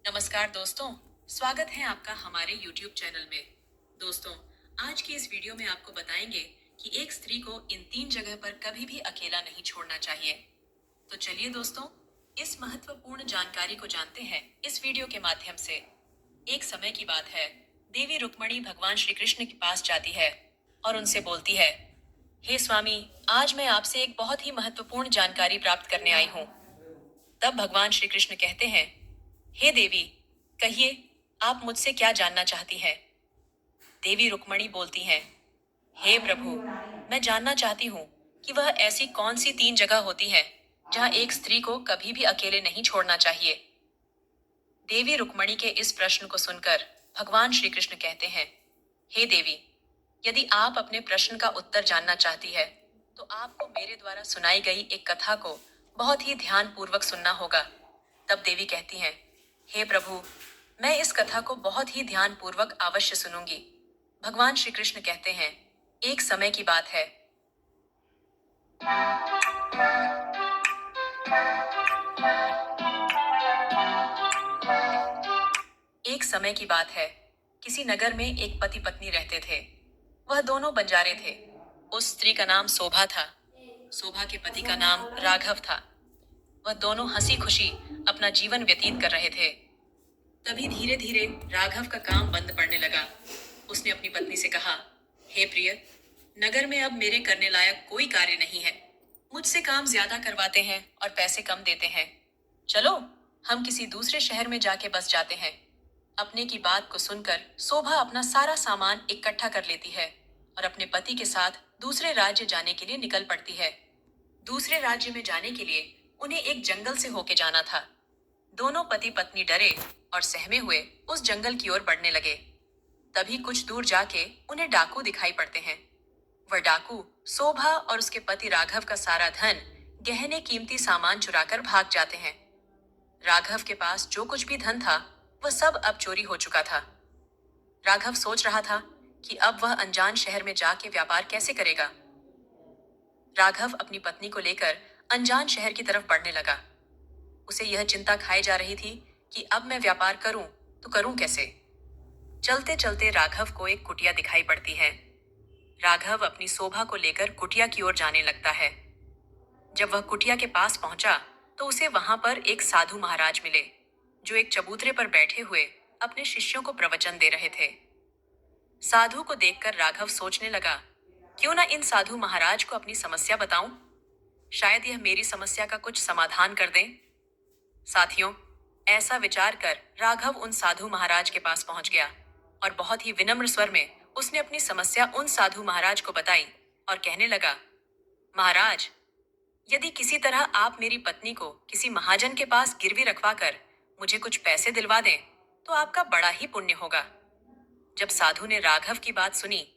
नमस्कार दोस्तों, स्वागत है आपका हमारे YouTube चैनल में। दोस्तों, आज की इस वीडियो में आपको बताएंगे कि एक स्त्री को इन 3 जगह पर कभी भी अकेला नहीं छोड़ना चाहिए। तो चलिए दोस्तों, इस महत्वपूर्ण जानकारी को जानते हैं इस वीडियो के माध्यम से। एक समय की बात है, देवी रुक्मणी भगवान श्री कृष्ण के पास जाती है और उनसे बोलती है, हे स्वामी, आज मैं आपसे एक बहुत ही महत्वपूर्ण जानकारी प्राप्त करने आई हूँ। तब भगवान श्री कृष्ण कहते हैं, हे देवी, कहिए, आप मुझसे क्या जानना चाहती हैं? देवी रुक्मणी बोलती हैं, हे प्रभु, मैं जानना चाहती हूँ कि वह ऐसी कौन सी 3 जगह होती है जहाँ एक स्त्री को कभी भी अकेले नहीं छोड़ना चाहिए। देवी रुक्मणी के इस प्रश्न को सुनकर भगवान श्री कृष्ण कहते हैं, हे देवी, यदि आप अपने प्रश्न का उत्तर जानना चाहती है, तो आपको मेरे द्वारा सुनाई गई एक कथा को बहुत ही ध्यान पूर्वक सुनना होगा। तब देवी कहती हैं, हे प्रभु, मैं इस कथा को बहुत ही ध्यान पूर्वक अवश्य सुनूंगी। भगवान श्री कृष्ण कहते हैं, एक समय की बात है। एक समय की बात है, किसी नगर में एक पति पत्नी रहते थे। वह दोनों बंजारे थे। उस स्त्री का नाम शोभा था। शोभा के पति का नाम राघव था। वह दोनों हंसी खुशी अपना जीवन व्यतीत कर रहे थे। तभी धीरे धीरे राघव का काम बंद पड़ने लगा। उसने अपनी पत्नी से कहा, हे प्रिय, नगर में अब मेरे करने लायक कोई कार्य नहीं है। मुझसे काम ज्यादा करवाते हैं और पैसे कम देते हैं। चलो, हम किसी दूसरे शहर में जाके बस जाते हैं। अपने की बात को सुनकर शोभा अपना सारा सामान इकट्ठा कर लेती है और अपने पति के साथ दूसरे राज्य जाने के लिए निकल पड़ती है। दूसरे राज्य में जाने के लिए उन्हें एक जंगल से होके जाना था। दोनों पति पत्नी डरे और सहमे हुए उस जंगल की ओर बढ़ने लगे। तभी कुछ दूर जाके उन्हें डाकू दिखाई पड़ते हैं। वह डाकू शोभा और उसके पति राघव का सारा धन, गहने, कीमती सामान चुराकर भाग जाते हैं। राघव के पास जो कुछ भी धन था, वह सब अब चोरी हो चुका था। राघव सोच रहा था कि अब वह अनजान शहर में जाके व्यापार कैसे करेगा। राघव अपनी पत्नी को लेकर अनजान शहर की तरफ बढ़ने लगा। उसे यह चिंता खाई जा रही थी कि अब मैं व्यापार करूं तो करूं कैसे। चलते चलते राघव को एक कुटिया दिखाई पड़ती है। राघव अपनी शोभा को लेकर कुटिया की ओर जाने लगता है। जब वह कुटिया के पास पहुंचा तो उसे वहां पर एक साधु महाराज मिले, जो एक चबूतरे पर बैठे हुए अपने शिष्यों को प्रवचन दे रहे थे। साधु को देखकर राघव सोचने लगा, क्यों ना इन साधु महाराज को अपनी समस्या बताऊं। शायद यह मेरी समस्या का कुछ समाधान कर दें। साथियों, ऐसा विचार कर राघव उन साधु महाराज के पास पहुंच गया और बहुत ही विनम्र स्वर में उसने अपनी समस्या उन साधु महाराज को बताई और कहने लगा, महाराज, यदि किसी तरह आप मेरी पत्नी को किसी महाजन के पास गिरवी रखवा कर मुझे कुछ पैसे दिलवा दें, तो आपका बड़ा ही पुण्य होगा। जब साधु ने राघव की बात सुनी,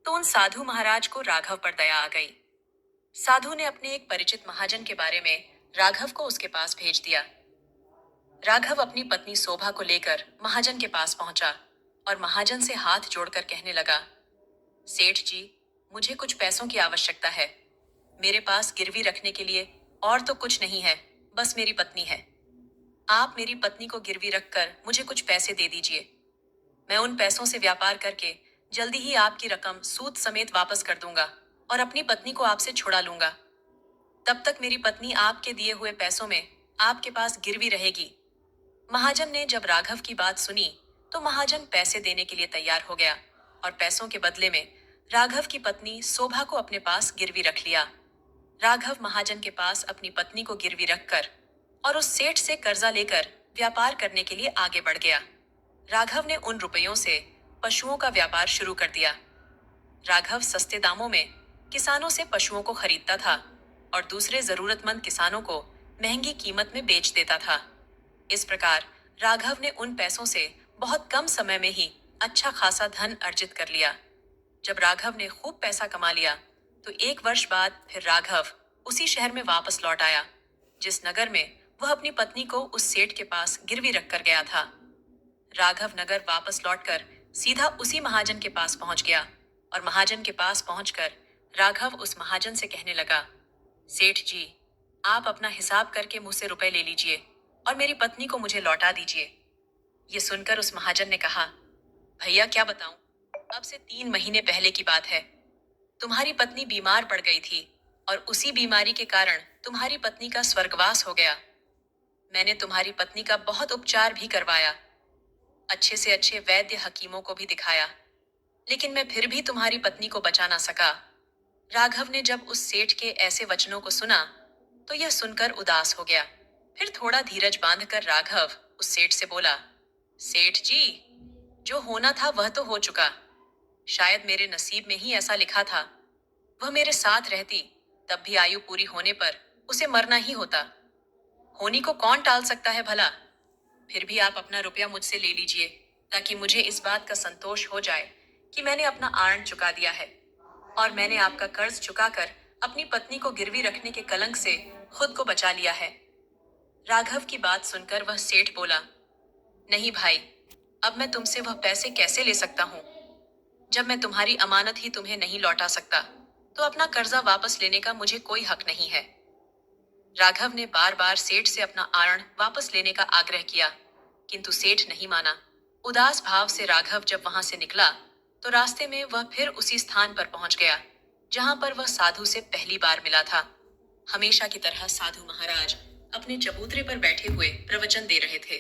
तो उन साधु महाराज को राघव पर दया आ गई। साधु ने अपने एक परिचित महाजन के बारे में राघव को उसके पास भेज दिया। राघव अपनी पत्नी शोभा को लेकर महाजन के पास पहुंचा और महाजन से हाथ जोड़कर कहने लगा, सेठ जी, मुझे कुछ पैसों की आवश्यकता है। मेरे पास गिरवी रखने के लिए और तो कुछ नहीं है, बस मेरी पत्नी है। आप मेरी पत्नी को गिरवी रखकर मुझे कुछ पैसे दे दीजिए। मैं उन पैसों से व्यापार करके जल्दी ही आपकी रकम सूद समेत वापस कर दूंगा और अपनी पत्नी को आपसे छुड़ा लूंगा। तब तक मेरी पत्नी आपके दिए हुए पैसों में आपके पास गिरवी रहेगी। महाजन ने जब राघव की बात सुनी, तो महाजन पैसे देने के लिए तैयार हो गया और पैसों के बदले में राघव की पत्नी शोभा को अपने पास गिरवी रख लिया। राघव महाजन के पास अपनी पत्नी को गिरवी रखकर और उस सेठ से कर्जा लेकर व्यापार करने के लिए आगे बढ़ गया। राघव ने उन रुपयों से पशुओं का व्यापार शुरू कर दिया। राघव सस्ते दामों में किसानों से पशुओं को खरीदता था और दूसरे जरूरतमंद किसानों को महंगी कीमत में बेच देता था। इस प्रकार राघव ने उन पैसों से बहुत कम समय में ही अच्छा खासा धन अर्जित कर लिया। जब राघव ने खूब पैसा कमा लिया, तो 1 वर्ष बाद फिर राघव उसी शहर में वापस लौट आया, जिस नगर में वह अपनी पत्नी को उस सेठ के पास गिरवी रखकर गया था। राघव नगर वापस लौटकर सीधा उसी महाजन के पास पहुंच गया और महाजन के पास पहुंचकर राघव उस महाजन से कहने लगा, सेठ जी, आप अपना हिसाब करके मुझसे रुपए ले लीजिए और मेरी पत्नी को मुझे लौटा दीजिए। ये सुनकर उस महाजन ने कहा, भैया क्या बताऊं, अब से 3 महीने पहले की बात है। तुम्हारी पत्नी बीमार पड़ गई थी और उसी बीमारी के कारण तुम्हारी पत्नी का स्वर्गवास हो गया। मैंने तुम्हारी पत्नी का बहुत उपचार भी करवाया, अच्छे से अच्छे वैद्य हकीमों को भी दिखाया, लेकिन मैं फिर भी तुम्हारी पत्नी को बचा ना सका। राघव ने जब उस सेठ के ऐसे वचनों को सुना तो यह सुनकर उदास हो गया। फिर थोड़ा धीरज बांधकर राघव उस सेठ से बोला, सेठ जी, जो होना था वह तो हो चुका। शायद मेरे नसीब में ही ऐसा लिखा था। वह मेरे साथ रहती तब भी आयु पूरी होने पर उसे मरना ही होता। होनी को कौन टाल सकता है भला। फिर भी आप अपना रुपया मुझसे ले लीजिए, ताकि मुझे इस बात का संतोष हो जाए कि मैंने अपना आर्ण चुका दिया है और मैंने आपका कर्ज चुकाकर अपनी पत्नी को गिरवी रखने के कलंक से खुद को बचा लिया है। राघव की बात सुनकर वह सेठ बोला, नहीं भाई, अब मैं तुमसे वह पैसे कैसे ले सकता हूँ। जब मैं तुम्हारी अमानत ही तुम्हें नहीं लौटा सकता, तो अपना कर्जा वापस लेने का मुझे कोई हक नहीं है। राघव ने बार बार सेठ से अपना आरण वापस लेने का आग्रह किया, किंतु सेठ नहीं माना। उदास भाव से राघव जब वहां से निकला तो रास्ते में वह फिर उसी स्थान पर पहुंच गया जहां पर वह साधु से पहली बार मिला था। हमेशा की तरह साधु महाराज अपने चबूतरे पर बैठे हुए प्रवचन दे रहे थे।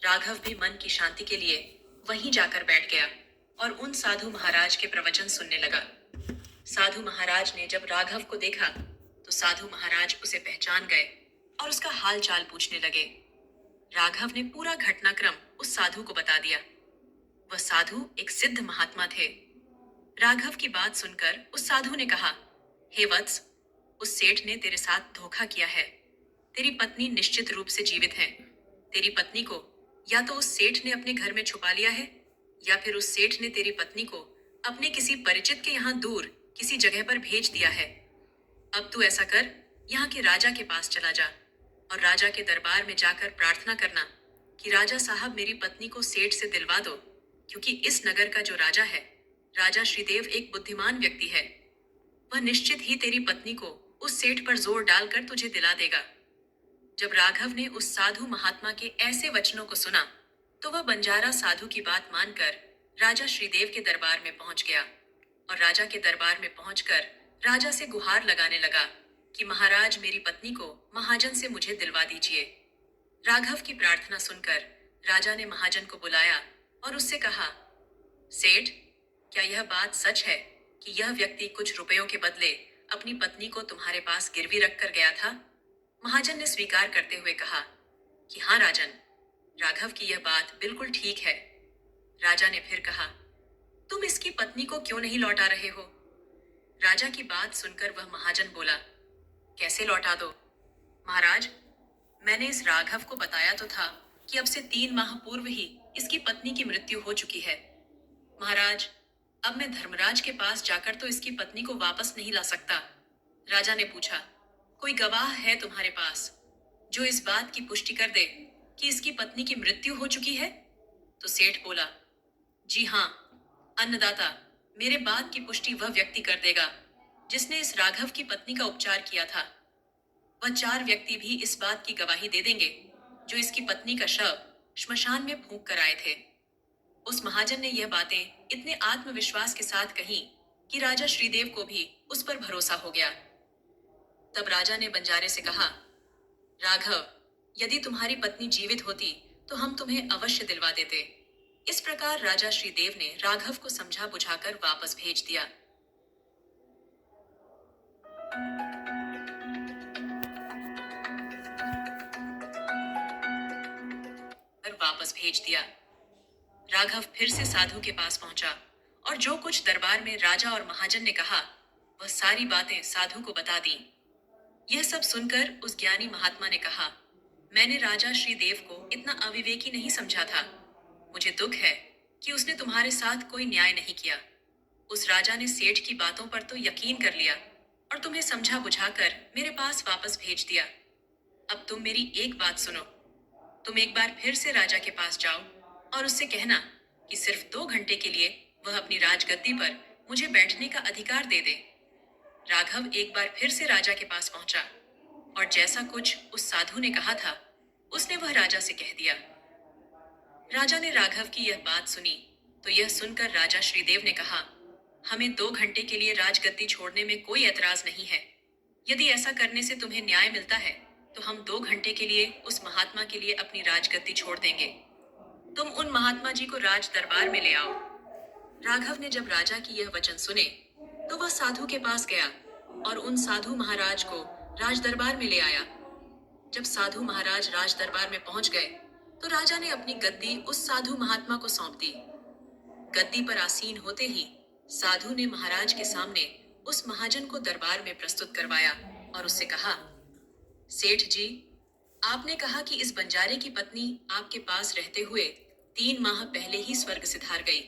राघव भी मन की शांति के लिए वहीं जाकर बैठ गया और उन साधु महाराज के प्रवचन सुनने लगा। साधु महाराज ने जब राघव को देखा तो साधु महाराज उसे पहचान गए और उसका हाल चाल पूछने लगे। राघव ने पूरा घटनाक्रम उस साधु को बता दिया। वह साधु एक सिद्ध महात्मा थे। राघव की बात सुनकर उस साधु ने कहा, हे वत्स, उस सेठ ने तेरे साथ धोखा किया है। तेरी पत्नी निश्चित रूप से जीवित है। तेरी पत्नी को या तो उस सेठ ने अपने घर में छुपा लिया है, या फिर उस सेठ ने तेरी पत्नी को अपने किसी परिचित के यहाँ दूर किसी जगह पर भेज दिया है। अब तू ऐसा कर, यहाँ के राजा के पास चला जा और राजा के दरबार में जाकर प्रार्थना करना कि राजा साहब मेरी पत्नी को सेठ से दिलवा दो, क्योंकि इस नगर का जो राजा है, राजा श्रीदेव, एक बुद्धिमान व्यक्ति है। वह निश्चित ही तेरी पत्नी को उस सेठ पर जोर डालकर तुझे दिला देगा। जब राघव ने उस साधु महात्मा के ऐसे वचनों को सुना तो वह बंजारा साधु की बात मानकर राजा श्रीदेव के दरबार में पहुंच गया और राजा के दरबार में पहुंचकर राजा से गुहार लगाने लगा कि महाराज, मेरी पत्नी को महाजन से मुझे दिलवा दीजिए। राघव की प्रार्थना सुनकर राजा ने महाजन को बुलाया और उससे कहा, सेठ, क्या यह बात सच है कि यह व्यक्ति कुछ रुपयों के बदले अपनी पत्नी को तुम्हारे पास गिरवी रखकर गया था? महाजन ने स्वीकार करते हुए कहा कि हाँ राजन, राघव की यह बात बिल्कुल ठीक है। राजा ने फिर कहा, तुम इसकी पत्नी को क्यों नहीं लौटा रहे हो? राजा की बात सुनकर वह महाजन बोला, कैसे लौटा दो महाराज, मैंने इस राघव को बताया तो था कि अब से 3 माह पूर्व ही इसकी पत्नी की मृत्यु हो चुकी है। महाराज, अब मैं धर्मराज के पास जाकर तो इसकी पत्नी को वापस नहीं ला सकता। राजा ने पूछा, कोई गवाह है तुम्हारे पास जो इस बात की पुष्टि कर दे कि इसकी पत्नी की मृत्यु हो चुकी है? तो सेठ बोला, जी हाँ अन्नदाता, मेरे बात की पुष्टि वह व्यक्ति कर देगा जिसने इस राघव की पत्नी का उपचार किया था। वह 4 व्यक्ति भी इस बात की गवाही दे देंगे जो इसकी पत्नी का शव श्मशान में फूंक कर आए थे। उस महाजन ने यह बातें इतने आत्मविश्वास के साथ कही कि राजा श्रीदेव को भी उस पर भरोसा हो गया। तब राजा ने बंजारे से कहा, राघव, यदि तुम्हारी पत्नी जीवित होती तो हम तुम्हें अवश्य दिलवा देते। इस प्रकार राजा श्रीदेव ने राघव को समझा बुझाकर वापस भेज दिया। वापस भेज दिया। राघव फिर से साधु के पास पहुंचा और जो कुछ दरबार में राजा और महाजन ने कहा वह सारी बातें साधु को बता दी। यह सब सुनकर उस ज्ञानी महात्मा ने कहा, मैंने राजा श्रीदेव को इतना अविवेकी नहीं समझा था। मुझे दुख है कि उसने तुम्हारे साथ कोई न्याय नहीं किया। उस राजा ने सेठ की बातों पर तो यकीन कर लिया और तुम्हें समझा बुझाकर मेरे पास वापस भेज दिया। अब तुम मेरी एक बात सुनो। तुम एक बार फिर से राजा के पास जाओ और उससे कहना कि सिर्फ 2 घंटे के लिए वह अपनी राजगद्दी पर मुझे बैठने का अधिकार दे दे। राघव एक बार फिर से राजा के पास पहुंचा और जैसा कुछ उस साधु ने कहा था उसने वह राजा से कह दिया। राजा ने राघव की यह बात सुनी तो यह सुनकर राजा श्रीदेव ने कहा, हमें 2 घंटे के लिए राजगद्दी छोड़ने में कोई एतराज नहीं है। यदि ऐसा करने से तुम्हें न्याय मिलता है तो हम 2 घंटे के लिए उस महात्मा के लिए अपनी राजगद्दी छोड़ देंगे। तुम उन महात्मा जी को राज दरबार में ले आओ। राघव ने जब राजा की यह वचन सुने तो वह साधु के पास गया और उन साधु महाराज को राज दरबार में ले आया। जब साधु महाराज राज दरबार में पहुंच गए तो राजा ने अपनी गद्दी उस साधु महात्मा को सौंप दी। गद्दी पर आसीन होते ही साधु ने महाराज के सामने उस महाजन को दरबार में प्रस्तुत करवाया और उससे कहा, सेठ जी, आपने कहा कि इस बंजारे की पत्नी आपके पास रहते हुए 3 माह पहले ही स्वर्ग सिधार गई।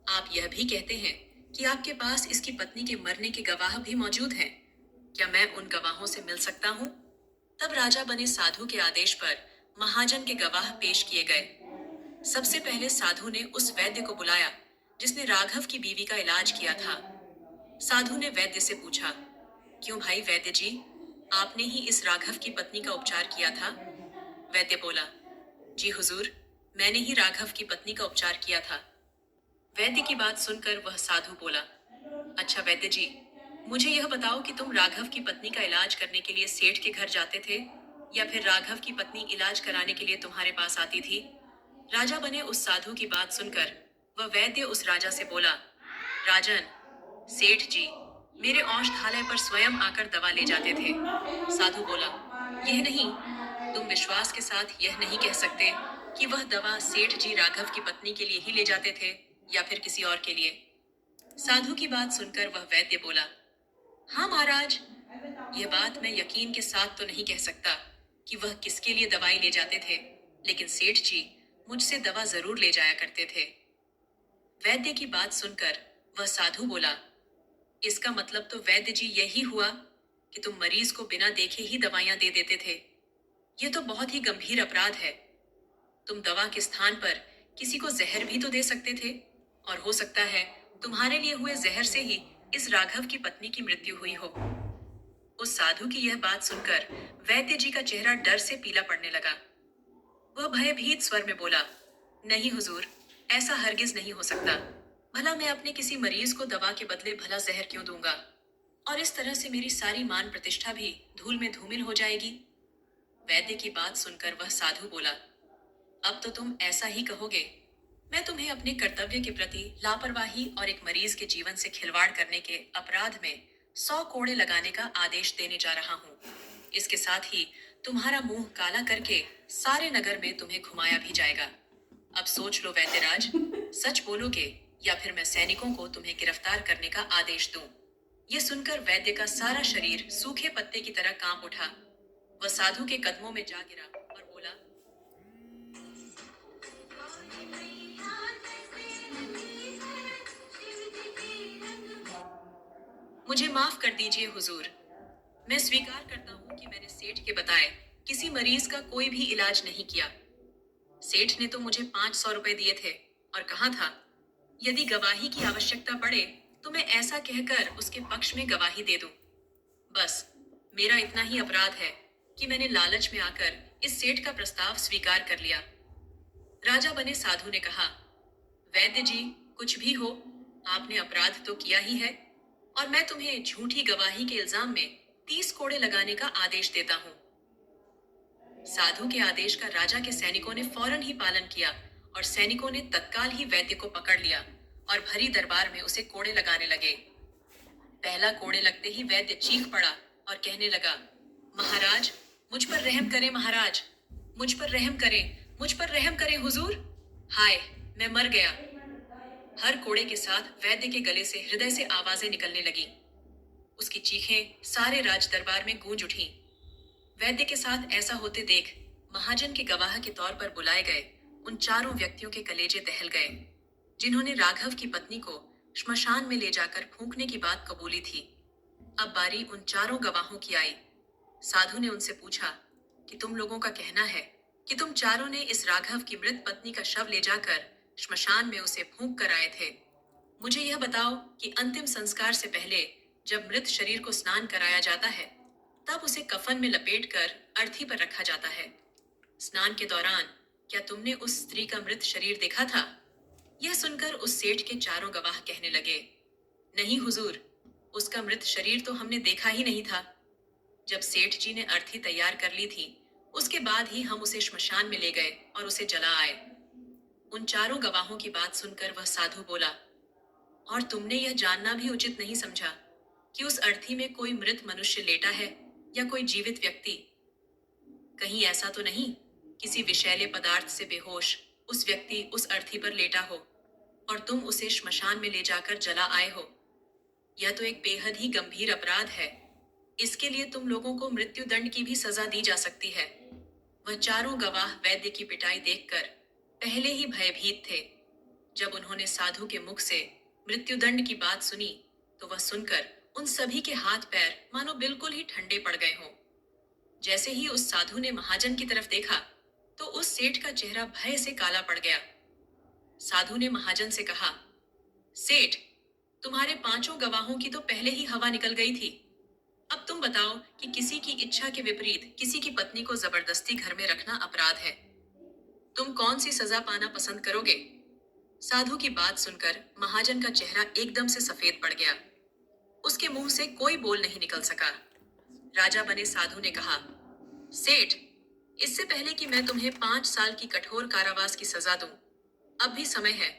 आप यह भी कहते हैं कि आपके पास इसकी पत्नी के मरने के गवाह भी मौजूद हैं। क्या मैं उन गवाहों से मिल सकता हूँ? तब राजा बने साधु के आदेश पर महाजन के गवाह पेश किए गए। सबसे पहले साधु ने उस वैद्य को बुलाया जिसने राघव की बीवी का इलाज किया था। साधु ने वैद्य से पूछा, क्यों भाई वैद्य जी, आपने ही इस राघव की पत्नी का उपचार किया था? वैद्य बोला, जी हुजूर, मैंने ही राघव की पत्नी का उपचार किया था। वैद्य की बात सुनकर वह साधु बोला, अच्छा वैद्य जी, मुझे यह बताओ कि तुम राघव की पत्नी का इलाज करने के लिए सेठ के घर जाते थे या फिर राघव की पत्नी इलाज कराने के लिए तुम्हारे पास आती थी? राजा बने उस साधु की बात सुनकर वह वैद्य उस राजा से बोला, राजन, सेठ जी मेरे औषधालय पर स्वयं आकर दवा ले जाते थे। साधु बोला, यह नहीं, तुम विश्वास के साथ यह नहीं कह सकते कि वह दवा सेठ जी राघव की पत्नी के लिए ही ले जाते थे या फिर किसी और के लिए? साधु की बात सुनकर वह वैद्य बोला, हाँ महाराज, यह बात मैं यकीन के साथ तो नहीं कह सकता कि वह किसके लिए दवाई ले जाते थे, लेकिन सेठ जी मुझसे दवा जरूर ले जाया करते थे। वैद्य की बात सुनकर वह साधु बोला, इसका मतलब तो वैद्य जी यही हुआ कि तुम मरीज को बिना देखे ही दवाइयां दे देते थे। यह तो बहुत ही गंभीर अपराध है। तुम दवा के स्थान पर किसी को जहर भी तो दे सकते थे और हो सकता है तुम्हारे लिए हुए जहर से ही इस राघव की पत्नी की मृत्यु हुई हो। उस साधु की यह बात सुनकर वैद्य जी का चेहरा डर से पीला पड़ने लगा। वह भयभीत स्वर में बोला, नहीं हुजूर, ऐसा हरगिज नहीं हो सकता। भला मैं अपने किसी मरीज को दवा के बदले भला जहर क्यों दूंगा? और इस तरह से मेरी सारी मान प्रतिष्ठा भी धूल में धूमिल हो जाएगी। वैद्य की बात सुनकर वह साधु बोला, अब तो तुम ऐसा ही कहोगे। मैं तुम्हें अपने कर्तव्य के प्रति लापरवाही और एक मरीज के जीवन से खिलवाड़ करने के अपराध में 100 कोड़े लगाने का आदेश देने जा रहा हूँ। इसके साथ ही तुम्हारा मुंह काला करके सारे नगर में तुम्हें घुमाया भी जाएगा। अब सोच लो वैद्यराज, सच बोलोगे या फिर मैं सैनिकों को तुम्हें गिरफ्तार करने का आदेश दूं? यह सुनकर वैद्य का सारा शरीर सूखे पत्ते की तरह कांप उठा। वह साधु के कदमों में जा गिरा और बोला, मुझे माफ कर दीजिए हुजूर। मैं स्वीकार करता हूँ कि मैंने सेठ के बताए किसी मरीज का कोई भी इलाज नहीं किया। सेठ ने तो मुझे 500 रुपए दिए थे और कहा था, यदि गवाही की आवश्यकता पड़े तो मैं ऐसा कहकर उसके पक्ष में गवाही दे दूं। बस मेरा इतना ही अपराध है कि मैंने लालच में आकर इस सेठ का प्रस्ताव स्वीकार कर लिया। राजा बने साधु ने कहा, वैद्य जी, कुछ भी हो, आपने अपराध तो किया ही है और मैं तुम्हें झूठी गवाही के इल्जाम में 30 कोड़े लगाने का आदेश देता हूँ। साधु के आदेश का राजा के सैनिकों ने फौरन ही पालन किया और सैनिकों ने तत्काल ही वैद्य को पकड़ लिया और भरी दरबार में उसे कोड़े लगाने लगे। पहला कोड़े लगते ही वैद्य चीख पड़ा और कहने लगा, महाराज, मुझ पर रहम करें महाराज, मुझ पर रहम करें, मुझ पर रहम करें हुजूर। हाय, मैं मर गया। हर कोड़े के साथ वैद्य के गले से हृदय से आवाजें निकलने लगी। उसकी चीखें सारे राज दरबार में गूंज उठी। वैद्य के साथ ऐसा होते देख महाजन के गवाह के तौर पर बुलाए गए उन चारों व्यक्तियों के कलेजे दहल गए जिन्होंने राघव की पत्नी को श्मशान में ले जाकर फूंकने की बात कबूली थी। अब बारी उन चारों गवाहों की आई। साधु ने उनसे पूछा कि तुम लोगों का कहना है कि तुम चारों ने इस राघव की मृत पत्नी का शव ले जाकर श्मशान में उसे फूंक कर आए थे। मुझे यह बताओ कि अंतिम संस्कार से पहले जब मृत शरीर को स्नान कराया जाता है तब उसे कफन में लपेटकर अर्थी पर रखा जाता है। स्नान के दौरान क्या तुमने उस स्त्री का मृत शरीर देखा था? यह सुनकर उस सेठ के चारों गवाह कहने लगे, नहीं हुजूर, उसका मृत शरीर तो हमने देखा ही नहीं था। जब सेठ जी ने अर्थी तैयार कर ली थी, उसके बाद ही हम उसे श्मशान में ले गए और उसे जला आए। उन चारों गवाहों की बात सुनकर वह साधु बोला, और तुमने यह जानना भी उचित नहीं समझा कि उस अर्थी में कोई मृत मनुष्य लेटा है या कोई जीवित व्यक्ति? कहीं ऐसा तो नहीं किसी विषैले पदार्थ से बेहोश उस व्यक्ति उस अर्थी पर लेटा हो और तुम उसे श्मशान में ले जाकर जला आए हो? यह तो एक बेहद ही गंभीर अपराध है। इसके लिए तुम लोगों को मृत्यु दंड की भी सजा दी जा सकती है। वह चारों गवाह वैद्य की पिटाई देखकर पहले ही भयभीत थे। जब उन्होंने साधु के मुख से मृत्युदंड की बात सुनी, तो वह सुनकर उन सभी के हाथ पैर मानो बिल्कुल ही ठंडे पड़ गए हों। जैसे ही उस साधु ने महाजन की तरफ देखा, तो उस सेठ का चेहरा भय से काला पड़ गया। साधु ने महाजन से कहा, सेठ, तुम्हारे पांचों गवाहों की तो पहले ही हवा निकल गई थी। अब तुम बताओ कि किसी की इच्छा के विपरीत किसी की पत्नी को जबरदस्ती घर में रखना अपराध है। तुम कौन सी सजा पाना पसंद करोगे? साधु की बात सुनकर महाजन का चेहरा एकदम से सफेद पड़ गया। उसके मुंह से कोई बोल नहीं निकल सका। राजा बने साधु ने कहा, सेठ, इससे पहले कि मैं तुम्हें 5 साल की कठोर कारावास की सजा दूं, अब भी समय है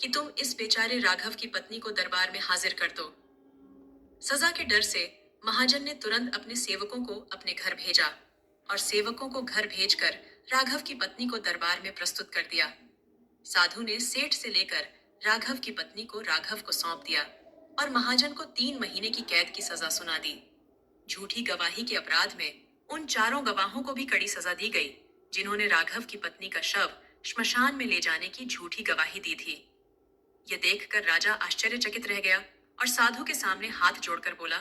कि तुम इस बेचारे राघव की पत्नी को दरबार में हाजिर कर दो। सजा के डर से महाजन ने तुरंत अपने सेवकों को अपने घर भेजा और सेवकों को घर भेजकर राघव की पत्नी को दरबार में प्रस्तुत कर दिया। साधु ने सेठ से लेकर राघव की पत्नी को राघव को सौंप दिया और महाजन को 3 महीने की कैद की सजा सुना दी। झूठी गवाही के अपराध में उन चारों गवाहों को भी कड़ी सजा दी गई, जिन्होंने राघव की पत्नी का शव श्मशान में ले जाने की झूठी गवाही दी थी। यह देखकर राजा आश्चर्यचकित रह गया और साधु के सामने हाथ जोड़कर बोला,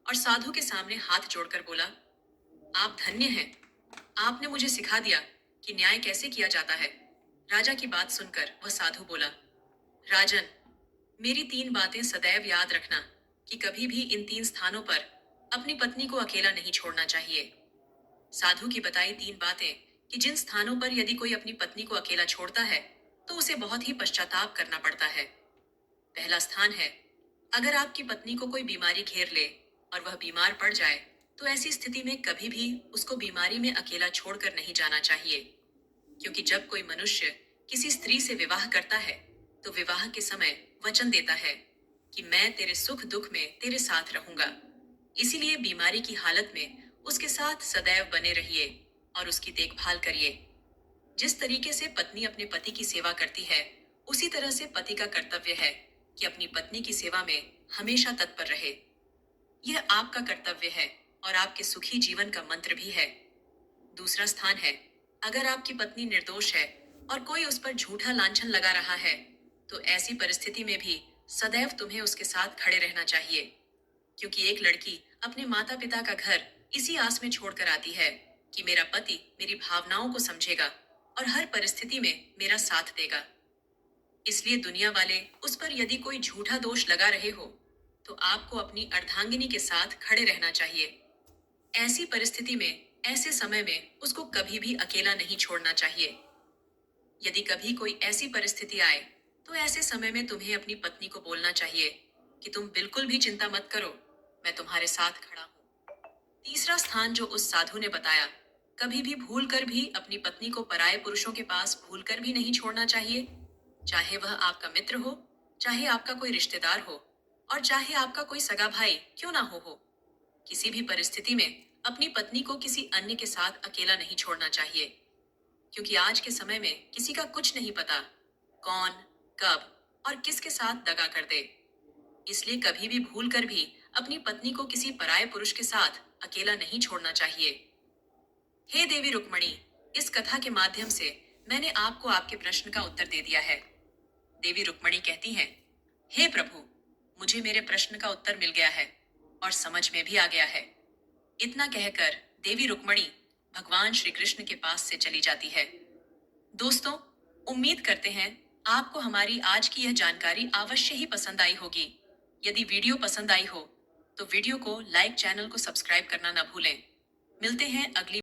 और साधु के सामने हाथ जोड़कर बोला, आप धन्य हैं। आपने मुझे सिखा दिया कि न्याय कैसे किया जाता है। राजा की बात सुनकर वह साधु बोला, राजन, मेरी 3 बातें सदैव याद रखना कि कभी भी इन 3 स्थानों पर अपनी पत्नी को अकेला नहीं छोड़ना चाहिए। साधु की बताई 3 बातें कि जिन स्थानों पर यदि कोई अपनी पत्नी को अकेला छोड़ता है तो उसे बहुत ही पश्चाताप करना पड़ता है। पहला स्थान है, अगर आपकी पत्नी को कोई बीमारी घेर ले और वह बीमार पड़ जाए, तो ऐसी स्थिति में कभी भी उसको बीमारी में अकेला छोड़कर नहीं जाना चाहिए, क्योंकि जब कोई मनुष्य किसी स्त्री से विवाह करता है तो विवाह के समय वचन देता है कि मैं तेरे सुख दुख में तेरे साथ रहूंगा। इसीलिए बीमारी की हालत में उसके साथ सदैव बने रहिए और उसकी देखभाल करिए। जिस तरीके से पत्नी अपने पति की सेवा करती है, उसी तरह से पति का कर्तव्य है कि अपनी पत्नी की सेवा में हमेशा तत्पर रहे। यह आपका कर्तव्य है और आपके सुखी जीवन का मंत्र भी है। दूसरा स्थान है, अगर आपकी पत्नी निर्दोष है और कोई उस पर झूठा लांछन लगा रहा है, तो ऐसी परिस्थिति में भी सदैव तुम्हें उसके साथ खड़े रहना चाहिए, क्योंकि एक लड़की अपने माता पिता का घर इसी आस में छोड़कर आती है कि मेरा पति मेरी भावनाओं को समझेगा और हर परिस्थिति में मेरा साथ देगा। इसलिए दुनिया वाले उस पर यदि कोई झूठा दोष लगा रहे हो, तो आपको अपनी अर्धांगिनी के साथ खड़े रहना चाहिए। ऐसी परिस्थिति में, ऐसे समय में उसको कभी भी अकेला नहीं छोड़ना चाहिए। यदि कभी कोई ऐसी परिस्थिति आए, तो ऐसे समय में तुम्हें अपनी पत्नी को बोलना चाहिए कि तुम बिल्कुल भी चिंता मत करो, मैं तुम्हारे साथ खड़ा हूँ। तीसरा स्थान जो उस साधु ने बताया, कभी भी भूलकर भी अपनी पत्नी को पराये पुरुषों के पास भूलकर भी नहीं छोड़ना चाहिए, चाहे वह आपका मित्र हो, चाहे आपका कोई रिश्तेदार हो और चाहे आपका कोई सगा भाई क्यों ना हो। किसी भी परिस्थिति में अपनी पत्नी को किसी अन्य के साथ अकेला नहीं छोड़ना चाहिए, क्योंकि आज के समय में किसी का कुछ नहीं पता कौन, कब और किसके साथ दगा कर दे। इसलिए कभी भी भूल कर भी अपनी पत्नी को किसी पराये पुरुष के साथ अकेला नहीं छोड़ना चाहिए। हे देवी रुक्मणी, इस कथा के माध्यम से मैंने आपको आपके प्रश्न का उत्तर दे दिया है। देवी रुक्मणी कहती हैं, हे प्रभु, मुझे मेरे प्रश्न का उत्तर मिल गया है और समझ में भी आ गया है। इतना कहकर देवी रुक्मणी भगवान श्री कृष्ण के पास से चली जाती है। दोस्तों, उम्मीद करते हैं आपको हमारी आज की यह जानकारी अवश्य ही पसंद आई होगी। यदि वीडियो पसंद आई हो तो वीडियो को लाइक, चैनल को सब्सक्राइब करना न भूलें। मिलते हैं अगली